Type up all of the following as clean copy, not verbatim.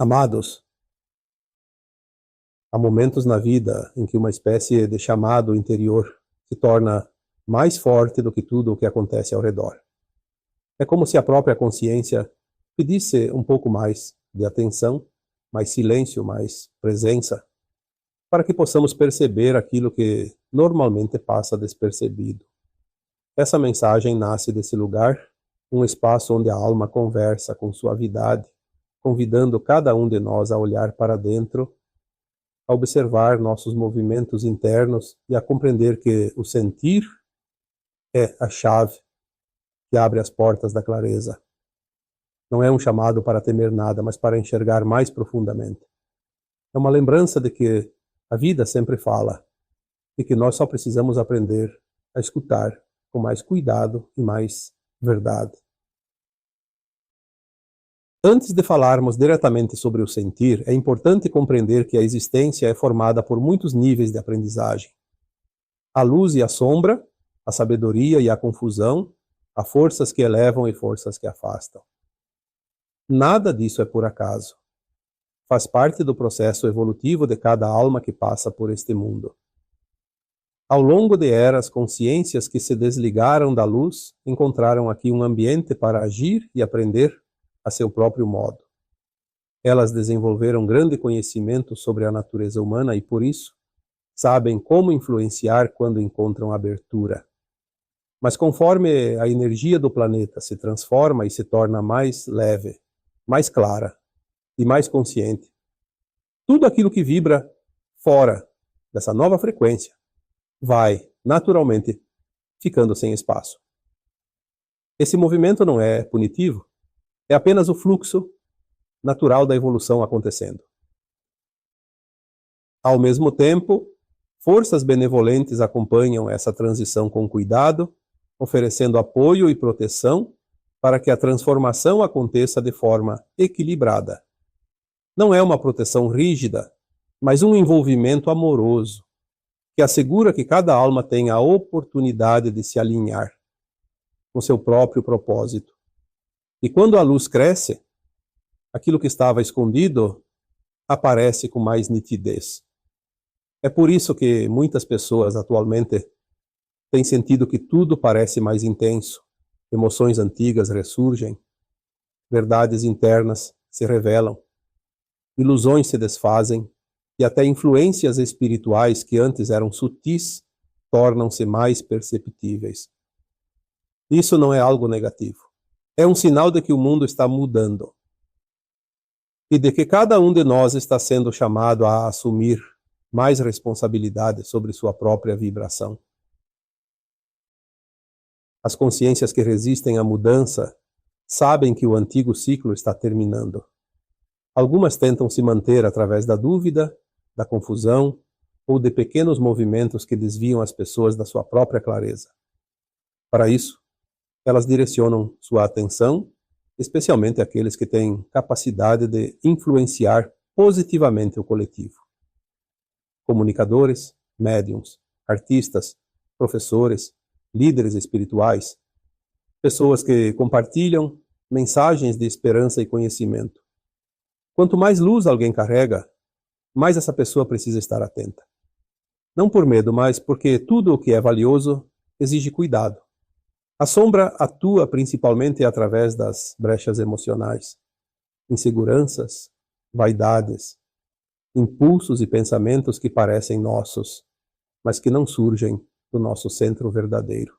Amados, há momentos na vida em que uma espécie de chamado interior se torna mais forte do que tudo o que acontece ao redor. É como se a própria consciência pedisse um pouco mais de atenção, mais silêncio, mais presença, para que possamos perceber aquilo que normalmente passa despercebido. Essa mensagem nasce desse lugar, um espaço onde a alma conversa com suavidade, convidando cada um de nós a olhar para dentro, a observar nossos movimentos internos e a compreender que o sentir é a chave que abre as portas da clareza. Não é um chamado para temer nada, mas para enxergar mais profundamente. É uma lembrança de que a vida sempre fala e que nós só precisamos aprender a escutar com mais cuidado e mais verdade. Antes de falarmos diretamente sobre o sentir, é importante compreender que a existência é formada por muitos níveis de aprendizagem. A luz e a sombra, a sabedoria e a confusão, há forças que elevam e forças que afastam. Nada disso é por acaso. Faz parte do processo evolutivo de cada alma que passa por este mundo. Ao longo de eras, consciências que se desligaram da luz encontraram aqui um ambiente para agir e aprender a seu próprio modo. Elas desenvolveram grande conhecimento sobre a natureza humana e, por isso, sabem como influenciar quando encontram abertura. Mas conforme a energia do planeta se transforma e se torna mais leve, mais clara e mais consciente, tudo aquilo que vibra fora dessa nova frequência vai, naturalmente, ficando sem espaço. Esse movimento não é punitivo, é apenas o fluxo natural da evolução acontecendo. Ao mesmo tempo, forças benevolentes acompanham essa transição com cuidado, oferecendo apoio e proteção para que a transformação aconteça de forma equilibrada. Não é uma proteção rígida, mas um envolvimento amoroso, que assegura que cada alma tenha a oportunidade de se alinhar com seu próprio propósito. E quando a luz cresce, aquilo que estava escondido aparece com mais nitidez. É por isso que muitas pessoas atualmente têm sentido que tudo parece mais intenso, emoções antigas ressurgem, verdades internas se revelam, ilusões se desfazem e até influências espirituais que antes eram sutis tornam-se mais perceptíveis. Isso não é algo negativo. É um sinal de que o mundo está mudando e de que cada um de nós está sendo chamado a assumir mais responsabilidade sobre sua própria vibração. As consciências que resistem à mudança sabem que o antigo ciclo está terminando. Algumas tentam se manter através da dúvida, da confusão ou de pequenos movimentos que desviam as pessoas da sua própria clareza. Para isso, elas direcionam sua atenção, especialmente aqueles que têm capacidade de influenciar positivamente o coletivo. Comunicadores, médiums, artistas, professores, líderes espirituais, pessoas que compartilham mensagens de esperança e conhecimento. Quanto mais luz alguém carrega, mais essa pessoa precisa estar atenta. Não por medo, mas porque tudo o que é valioso exige cuidado. A sombra atua principalmente através das brechas emocionais, inseguranças, vaidades, impulsos e pensamentos que parecem nossos, mas que não surgem do nosso centro verdadeiro.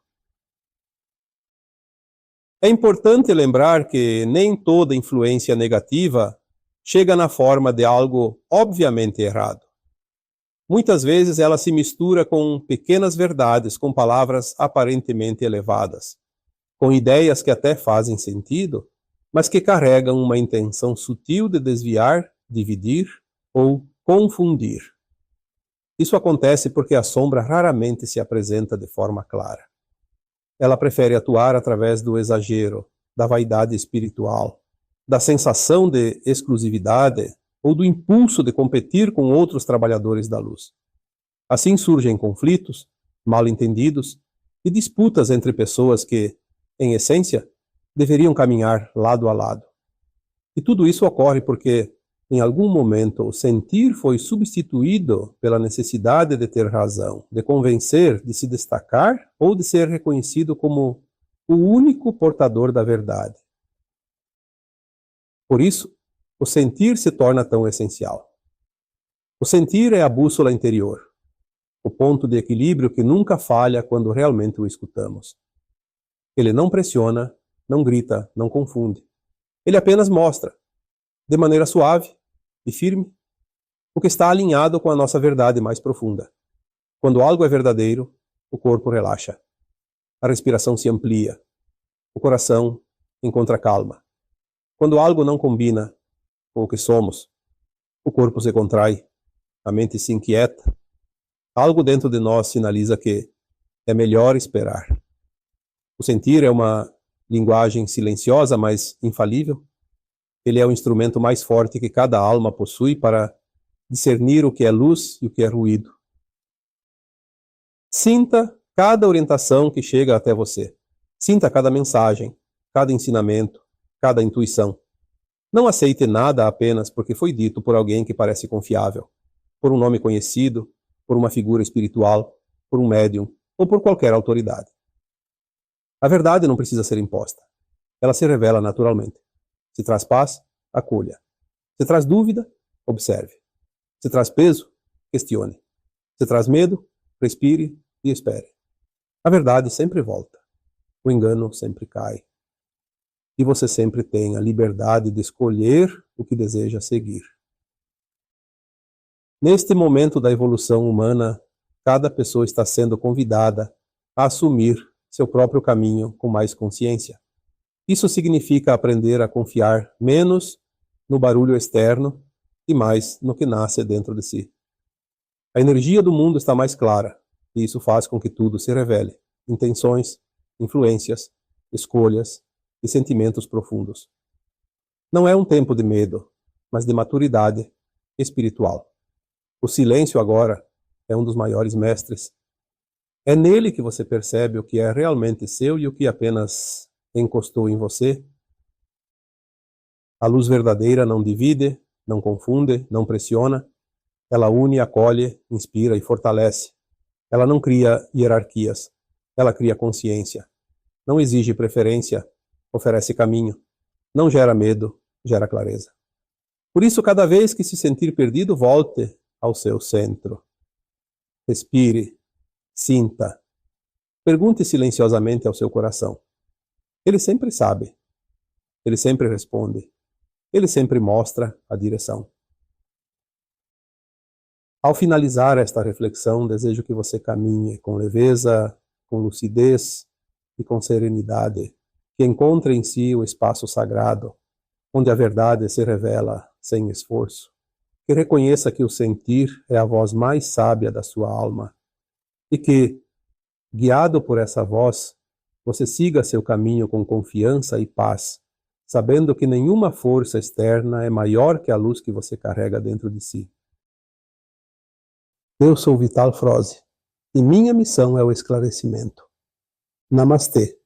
É importante lembrar que nem toda influência negativa chega na forma de algo obviamente errado. Muitas vezes ela se mistura com pequenas verdades, com palavras aparentemente elevadas, com ideias que até fazem sentido, mas que carregam uma intenção sutil de desviar, dividir ou confundir. Isso acontece porque a sombra raramente se apresenta de forma clara. Ela prefere atuar através do exagero, da vaidade espiritual, da sensação de exclusividade ou do impulso de competir com outros trabalhadores da luz. Assim surgem conflitos, mal-entendidos e disputas entre pessoas que, em essência, deveriam caminhar lado a lado. E tudo isso ocorre porque em algum momento, o sentir foi substituído pela necessidade de ter razão, de convencer, de se destacar ou de ser reconhecido como o único portador da verdade. Por isso, o sentir se torna tão essencial. O sentir é a bússola interior, o ponto de equilíbrio que nunca falha quando realmente o escutamos. Ele não pressiona, não grita, não confunde. Ele apenas mostra, de maneira suave e firme, o que está alinhado com a nossa verdade mais profunda. Quando algo é verdadeiro, o corpo relaxa. A respiração se amplia. O coração encontra calma. Quando algo não combina com o que somos, o corpo se contrai, a mente se inquieta. Algo dentro de nós sinaliza que é melhor esperar. O sentir é uma linguagem silenciosa, mas infalível. Ele é o instrumento mais forte que cada alma possui para discernir o que é luz e o que é ruído. Sinta cada orientação que chega até você. Sinta cada mensagem, cada ensinamento, cada intuição. Não aceite nada apenas porque foi dito por alguém que parece confiável, por um nome conhecido, por uma figura espiritual, por um médium ou por qualquer autoridade. A verdade não precisa ser imposta. Ela se revela naturalmente. Se traz paz, acolha. Se traz dúvida, observe. Se traz peso, questione. Se traz medo, respire e espere. A verdade sempre volta. O engano sempre cai. E você sempre tem a liberdade de escolher o que deseja seguir. Neste momento da evolução humana, cada pessoa está sendo convidada a assumir seu próprio caminho com mais consciência. Isso significa aprender a confiar menos no barulho externo e mais no que nasce dentro de si. A energia do mundo está mais clara, e isso faz com que tudo se revele. Intenções, influências, escolhas e sentimentos profundos. Não é um tempo de medo, mas de maturidade espiritual. O silêncio agora é um dos maiores mestres. É nele que você percebe o que é realmente seu e o que apenas encostou em você. A luz verdadeira não divide, não confunde, não pressiona. Ela une, acolhe, inspira e fortalece. Ela não cria hierarquias. Ela cria consciência. Não exige preferência, oferece caminho. Não gera medo, gera clareza. Por isso, cada vez que se sentir perdido, volte ao seu centro. Respire, sinta. Pergunte silenciosamente ao seu coração. Ele sempre sabe. Ele sempre responde. Ele sempre mostra a direção. Ao finalizar esta reflexão, desejo que você caminhe com leveza, com lucidez e com serenidade, que encontre em si o espaço sagrado, onde a verdade se revela sem esforço, que reconheça que o sentir é a voz mais sábia da sua alma e que, guiado por essa voz, você siga seu caminho com confiança e paz, sabendo que nenhuma força externa é maior que a luz que você carrega dentro de si. Eu sou Vital Froze e minha missão é o esclarecimento. Namastê.